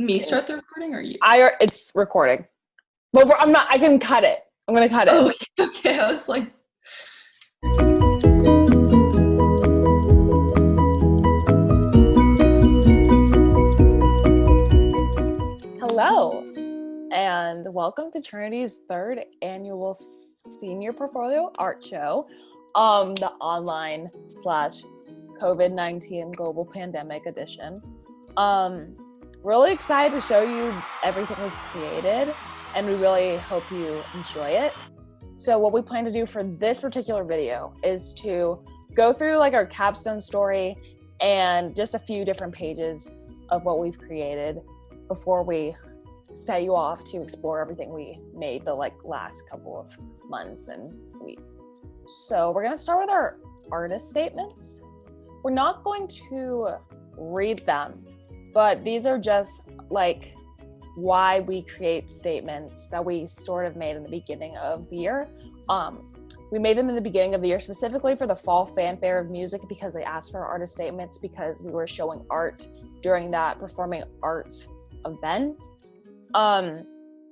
Me start the recording or you? It's recording. But I can cut it. I'm going to cut it. Oh, okay. I was like, Hello, and welcome to Trinity's third annual Senior Portfolio Art Show, the online / COVID-19 global pandemic edition. Really excited to show you everything we've created, and we really hope you enjoy it. So what we plan to do for this particular video is to go through like our capstone story and just a few different pages of what we've created before we set you off to explore everything we made the last couple of months and weeks. So we're going to start with our artist statements. We're not going to read them, but these are just like why we create statements that we sort of made in the beginning of the year. We made them in the beginning of the year specifically for the Fall Fanfare of Music because they asked for our artist statements because we were showing art during that performing arts event. And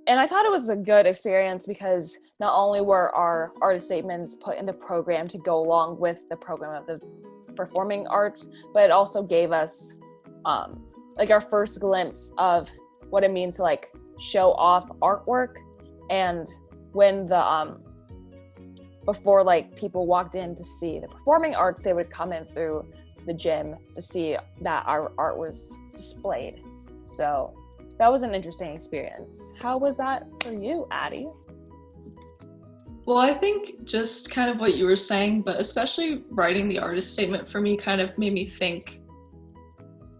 I thought it was a good experience because not only were our artist statements put in the program to go along with the program of the performing arts, but it also gave us our first glimpse of what it means to show off artwork. And when the before people walked in to see the performing arts, they would come in through the gym to see that our art was displayed. So that was an interesting experience. How was that for you, Addie? well, I think just kind of what you were saying, but especially writing the artist statement for me kind of made me think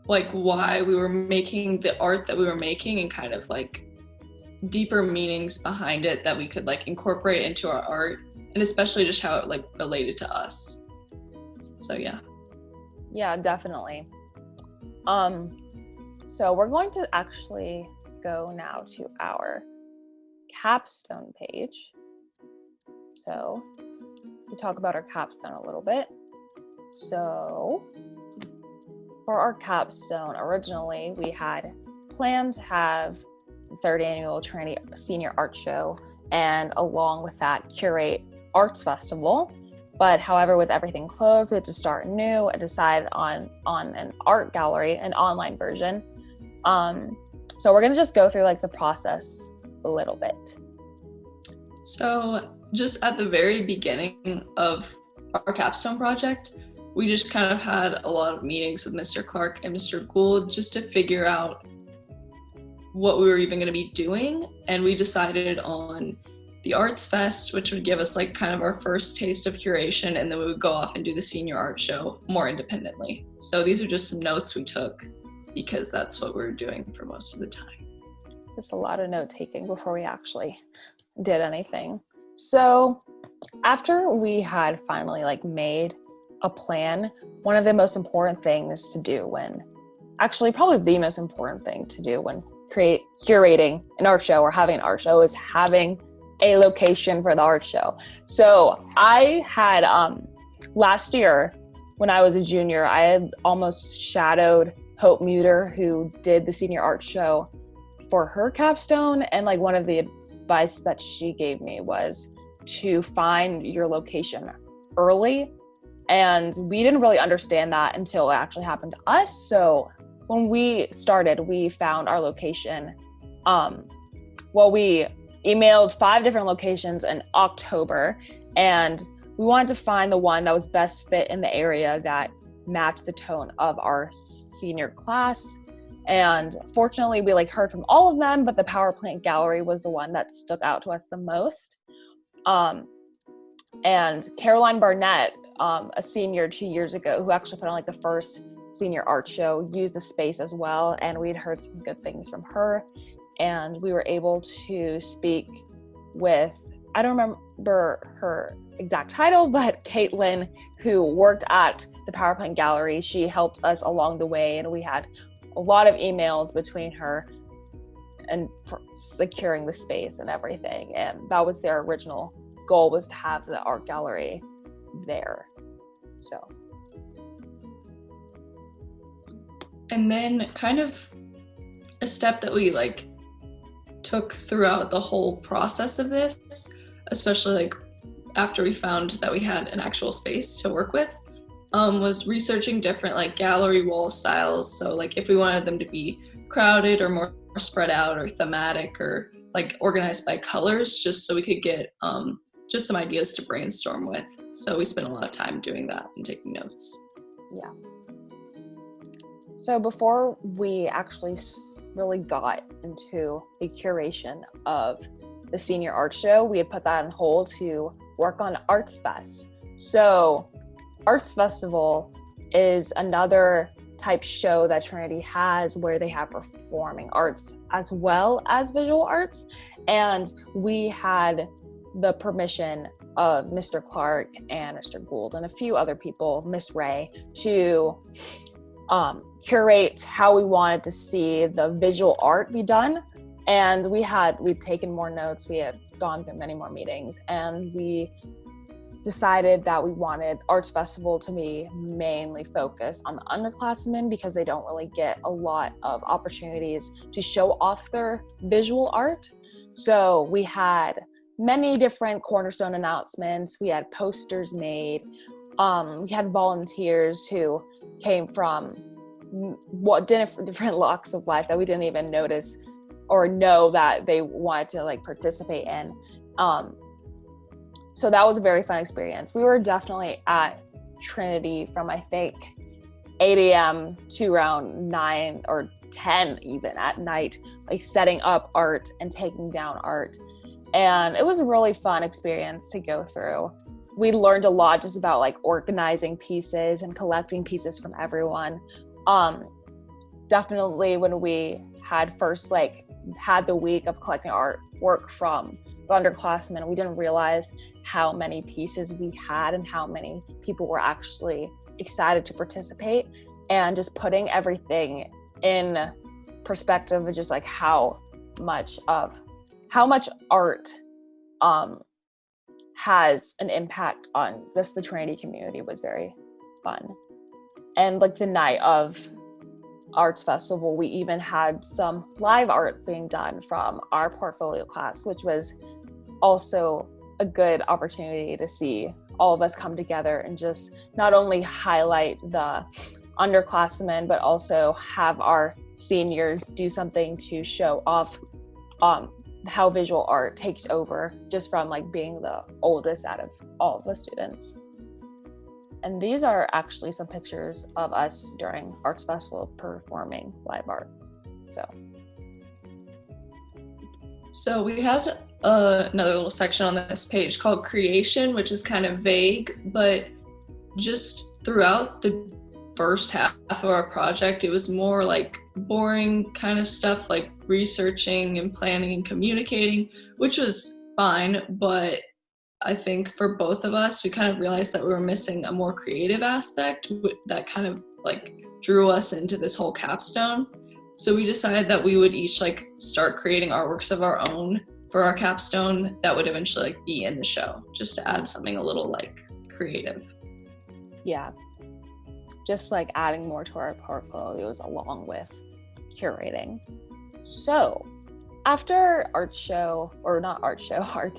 why we were making the art that we were making and kind of deeper meanings behind it that we could incorporate into our art, and especially just how it related to us. So yeah, definitely. So we're going to actually go now to our capstone page. So we talk about our capstone a little bit. So for our capstone, originally we had planned to have the third annual Trinity Senior Art Show, and along with that, curate Arts Festival. But however, with everything closed, we had to start new and decide on an art gallery, an online version. So we're gonna just go through the process a little bit. So just at the very beginning of our capstone project, we just kind of had a lot of meetings with Mr. Clark and Mr. Gould just to figure out what we were even going to be doing. And we decided on the Arts Fest, which would give us kind of our first taste of curation, and then we would go off and do the senior art show more independently. So these are just some notes we took because that's what we were doing for most of the time. Just a lot of note taking before we actually did anything. So after we had finally made a plan, one of the most important things to do probably the most important thing to do when curating an art show or having an art show is having a location for the art show. So I had last year when I was a junior, I had almost shadowed Hope Muter, who did the senior art show, for her capstone, and one of the advice that she gave me was to find your location early, and we didn't really understand that until it actually happened to us. So when we started, we found our location. We emailed 5 different locations in October, and we wanted to find the one that was best fit in the area that matched the tone of our senior class. And fortunately, we heard from all of them, but the Power Plant Gallery was the one that stuck out to us the most. And Caroline Barnett, a senior 2 years ago, who actually put on the first senior art show, used the space as well, and we'd heard some good things from her. And we were able to speak with, I don't remember her exact title, but Caitlin, who worked at the Power Plant Gallery. She helped us along the way, and we had a lot of emails between her and for securing the space and everything. And that was their original goal, was to have the art gallery there. So. And then kind of a step that we like took throughout the whole process of this, especially like after we found that we had an actual space to work with, was researching different like gallery wall styles. So like if we wanted them to be crowded or more spread out or thematic or like organized by colors, just so we could get just some ideas to brainstorm with. So we spent a lot of time doing that and taking notes. Yeah. So before we actually really got into the curation of the senior art show, we had put that on hold to work on Arts Fest. So Arts Festival is another type show that Trinity has where they have performing arts as well as visual arts. And we had the permission of Mr. Clark and Mr. Gould and a few other people, Miss Ray, to curate how we wanted to see the visual art be done. And we'd taken more notes, we had gone through many more meetings, and we decided that we wanted Arts Festival to be mainly focused on the underclassmen because they don't really get a lot of opportunities to show off their visual art. So we had many different cornerstone announcements. We had posters made. We had volunteers who came from different walks of life that we didn't even notice or know that they wanted to like participate in. So that was a very fun experience. We were definitely at Trinity from, I think, 8 a.m. to around 9 or 10 even at night, like setting up art and taking down art. And it was a really fun experience to go through. We learned a lot just about like organizing pieces and collecting pieces from everyone. Definitely when we had first had the week of collecting artwork from the underclassmen, we didn't realize how many pieces we had and how many people were actually excited to participate, and just putting everything in perspective of just like how much art has an impact on just the Trinity community was very fun. And like the night of Arts Festival, we even had some live art being done from our portfolio class, which was also a good opportunity to see all of us come together and just not only highlight the underclassmen, but also have our seniors do something to show off how visual art takes over just from like being the oldest out of all of the students. And these are actually some pictures of us during Arts Festival performing live art. So we had another little section on this page called creation, which is kind of vague, but just throughout the first half of our project, it was more like boring kind of stuff like researching and planning and communicating, which was fine, but I think for both of us, we kind of realized that we were missing a more creative aspect that kind of like drew us into this whole capstone. So we decided that we would each like start creating artworks of our own for our capstone that would eventually like be in the show, just to add something a little like creative. Yeah, just like adding more to our portfolios along with curating. So after Arts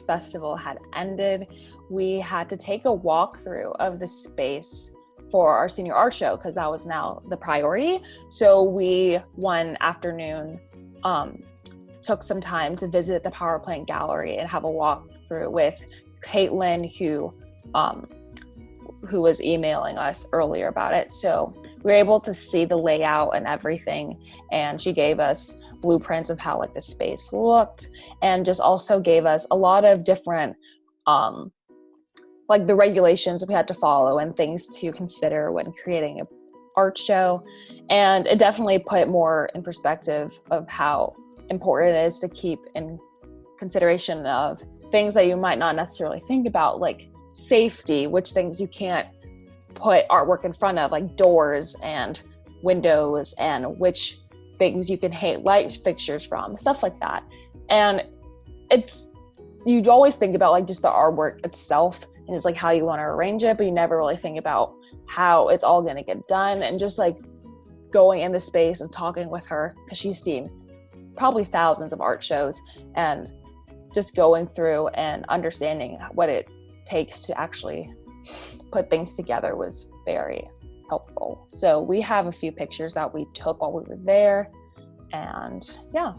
Festival had ended, we had to take a walkthrough of the space for our senior art show because that was now the priority. So we, one afternoon, took some time to visit the Power Plant Gallery and have a walkthrough with Caitlin, who was emailing us earlier about it. So we were able to see the layout and everything, and she gave us blueprints of how like the space looked, and just also gave us a lot of different like the regulations we had to follow and things to consider when creating an art show. And it definitely put more in perspective of how important it is to keep in consideration of things that you might not necessarily think about, like safety, which things you can't put artwork in front of, like doors and windows, and which things you can hang light fixtures from, stuff like that. And you'd always think about like just the artwork itself and just like how you want to arrange it, but you never really think about how it's all going to get done. And just like going in the space and talking with her, because she's seen probably thousands of art shows, and just going through and understanding what it takes to actually put things together was very helpful. So we have a few pictures that we took while we were there, and yeah.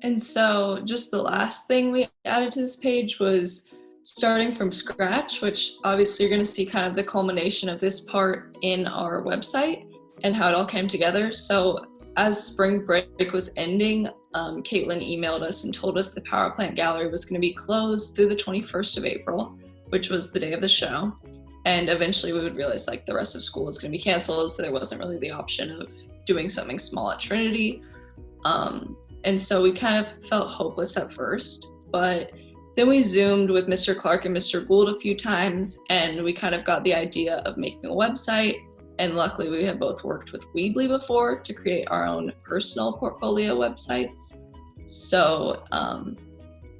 And so just the last thing we added to this page was starting from scratch, which obviously you're going to see kind of the culmination of this part in our website and how it all came together. So as spring break was ending, Caitlin emailed us and told us the Power Plant Gallery was going to be closed through the 21st of April, which was the day of the show. And eventually we would realize like the rest of school was going to be canceled, so there wasn't really the option of doing something small at Trinity. And so we kind of felt hopeless at first, but then we Zoomed with Mr. Clark and Mr. Gould a few times, and we kind of got the idea of making a website. And luckily we have both worked with Weebly before to create our own personal portfolio websites. So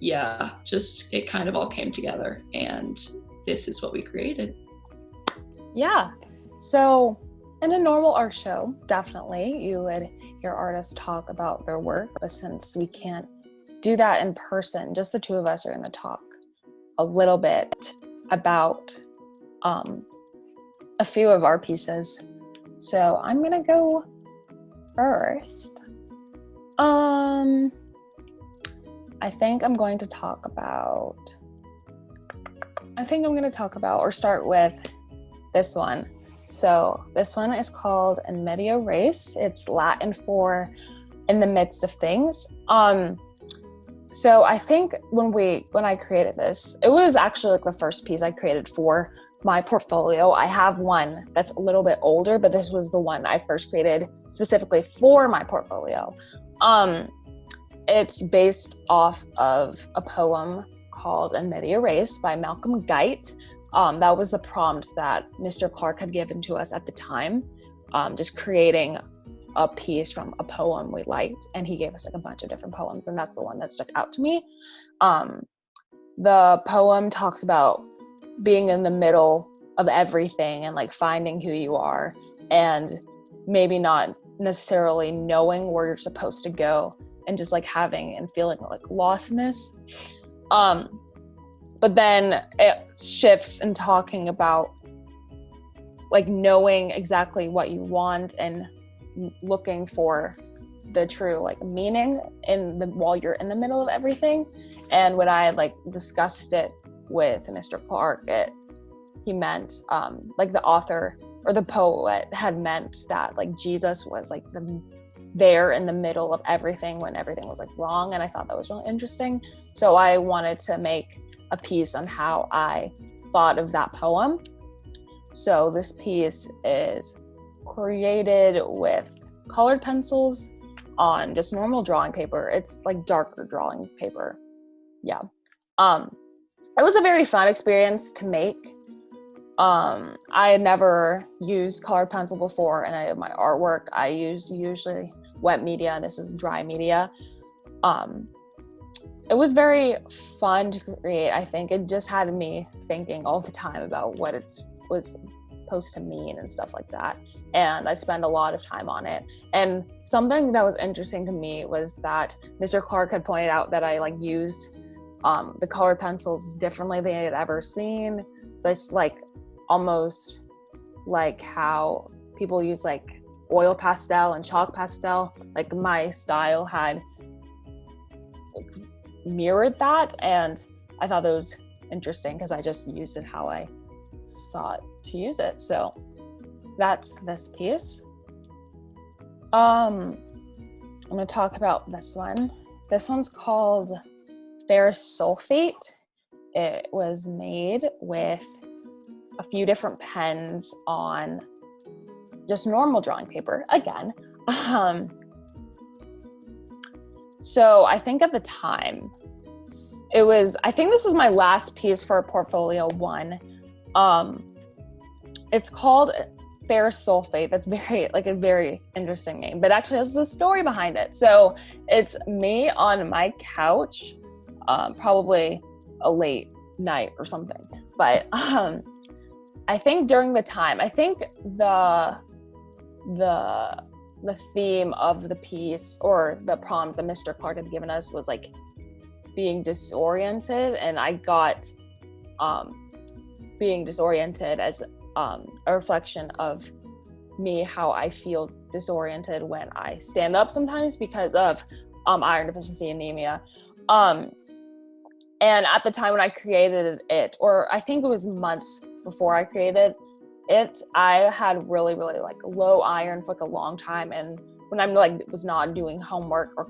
yeah, just it kind of all came together, and this is what we created. Yeah. So in a normal art show, definitely you would hear artists talk about their work, but since we can't do that in person, just the two of us are going to talk a little bit about a few of our pieces. So I'm going to go first. I think I'm going to talk about or start with this one. So this one is called In Medio Res. It's Latin for in the midst of things. So I think when I created this, it was actually like the first piece I created for my portfolio. I have one that's a little bit older, but this was the one I first created specifically for my portfolio. It's based off of a poem called In Medio Res by Malcolm Guite. That was the prompt that Mr. Clark had given to us at the time, just creating a piece from a poem we liked, and he gave us like a bunch of different poems, and that's the one that stuck out to me. The poem talks about being in the middle of everything and like finding who you are, and maybe not necessarily knowing where you're supposed to go, and just like having and feeling like lostness. But then it shifts and talking about like knowing exactly what you want and looking for the true like meaning while you're in the middle of everything. And when I like discussed it with Mr. Clark, he meant like the author or the poet had meant that like Jesus was like there in the middle of everything when everything was like wrong. And I thought that was really interesting. So I wanted to make a piece on how I thought of that poem. So this piece is created with colored pencils on just normal drawing paper. It's like darker drawing paper. Yeah. It was a very fun experience to make. I had never used colored pencil before, and I did my artwork. I use usually wet media, and this is dry media. It was very fun to create. I think it just had me thinking all the time about what it was supposed to mean and stuff like that. And I spent a lot of time on it. And something that was interesting to me was that Mr. Clark had pointed out that I like used the colored pencils differently than I had ever seen. This like almost like how people use like oil pastel and chalk pastel. Like my style had mirrored that, and I thought that was interesting because I just used it how I sought to use it. So that's this piece. I'm going to talk about this one. This one's called Ferrous Sulfate. It was made with a few different pens on just normal drawing paper again. So I think at the time I think this was my last piece for portfolio one. It's called Ferrous Sulfate. That's a very interesting name, but actually there's a story behind it. So it's me on my couch, probably a late night or something. But I think during the time, I think the the theme of the piece, or the prompt that Mr. Clark had given us, was like being disoriented, and I got being disoriented as a reflection of me, how I feel disoriented when I stand up sometimes because of iron deficiency anemia. And at the time when I created it, or I think it was months before I created it, I had really, really like low iron for like a long time. And when I'm like was not doing homework or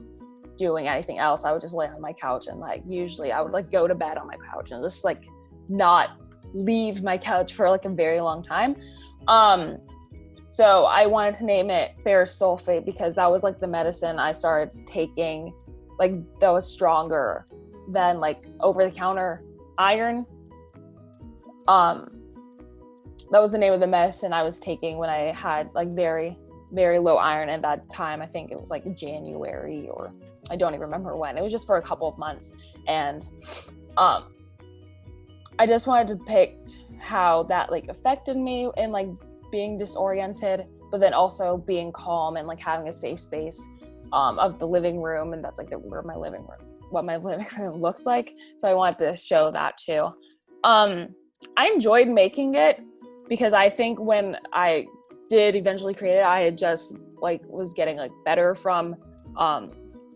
doing anything else, I would just lay on my couch, and like usually I would like go to bed on my couch and just like not leave my couch for like a very long time. So I wanted to name it ferrous sulfate because that was like the medicine I started taking, like that was stronger than like over-the-counter iron. That was the name of the medicine I was taking when I had like very, very low iron at that time. I think it was like January, or I don't even remember when. It was just for a couple of months. And I just wanted to depict how that like affected me and like being disoriented, but then also being calm and like having a safe space of the living room. And that's like what my living room looks like. So I wanted to show that too. I enjoyed making it because I think when I did eventually create it, I had just like was getting like better from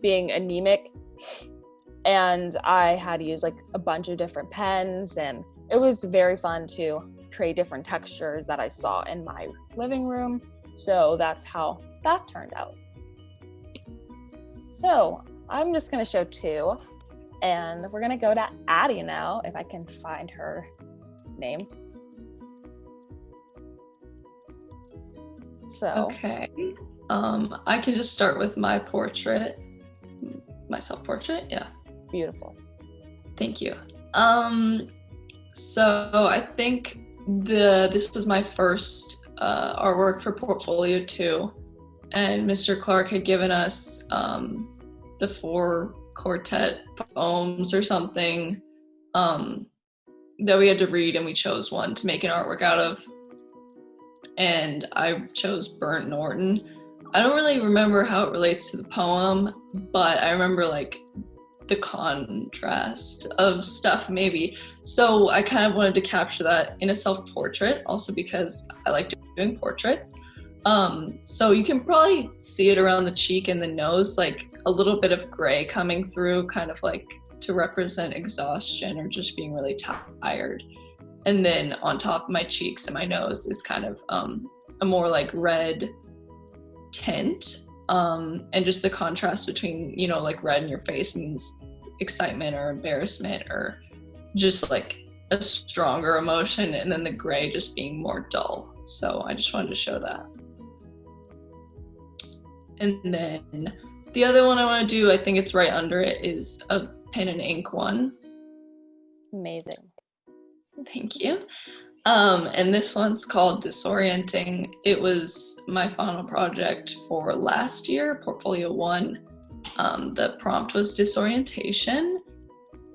being anemic, and I had to use like a bunch of different pens, and it was very fun to create different textures that I saw in my living room. So that's how that turned out. So I'm just gonna show two, and we're gonna go to Addie now, if I can find her name. So okay, I can just start with my self-portrait. Yeah, beautiful. Thank you. So I think this was my first artwork for Portfolio 2, and Mr. Clark had given us the 4 quartet poems or something that we had to read, and we chose one to make an artwork out of. And I chose Burnt Norton. I don't really remember how it relates to the poem, but I remember like the contrast of stuff maybe. So I kind of wanted to capture that in a self-portrait, also because I like doing portraits. So you can probably see it around the cheek and the nose, like a little bit of gray coming through, kind of like to represent exhaustion or just being really tired. And then on top of my cheeks and my nose is kind of a more like red tint. And just the contrast between, like red in your face means excitement or embarrassment or just like a stronger emotion, and then the gray just being more dull. So I just wanted to show that. And then the other one I want to do, I think it's right under it, is a pen and ink one. Amazing. Thank you. And this one's called Disorienting. It was my final project for last year, Portfolio 1. The prompt was disorientation,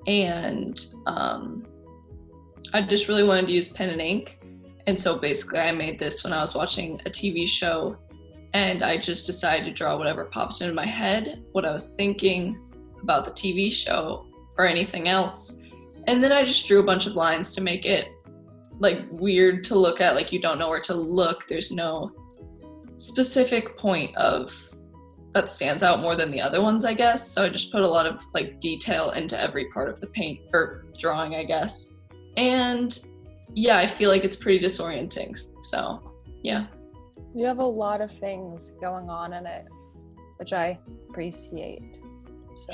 and I just really wanted to use pen and ink. And so basically I made this when I was watching a TV show, and I just decided to draw whatever popped into my head, what I was thinking about the TV show or anything else. And then I just drew a bunch of lines to make it like weird to look at, like you don't know where to look. There's no specific point of that stands out more than the other ones, I guess. So I just put a lot of like detail into every part of the paint or drawing, I guess. And yeah, I feel like it's pretty disorienting. So yeah. You have a lot of things going on in it, which I appreciate. So,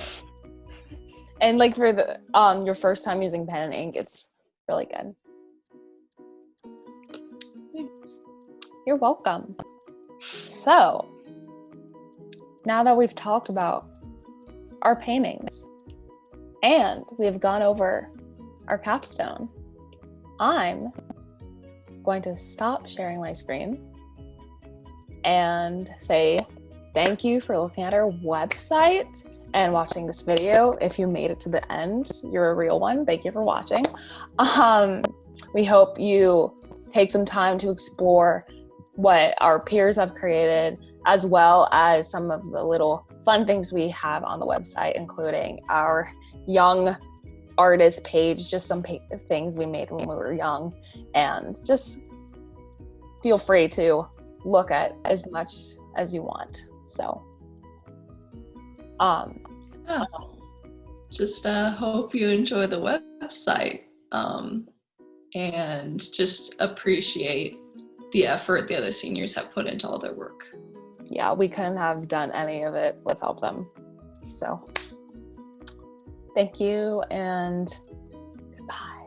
and like for the your first time using pen and ink, it's really good. Thanks. You're welcome. So, now that we've talked about our paintings and we have gone over our capstone, I'm going to stop sharing my screen and say thank you for looking at our website and watching this video. If you made it to the end, you're a real one. Thank you for watching. We hope you take some time to explore what our peers have created as well as some of the little fun things we have on the website, including our young artist page, just some things we made when we were young, and just feel free to look at as much as you want. So just hope you enjoy the website, and just appreciate the effort the other seniors have put into all their work. Yeah, we couldn't have done any of it without them. So thank you and goodbye.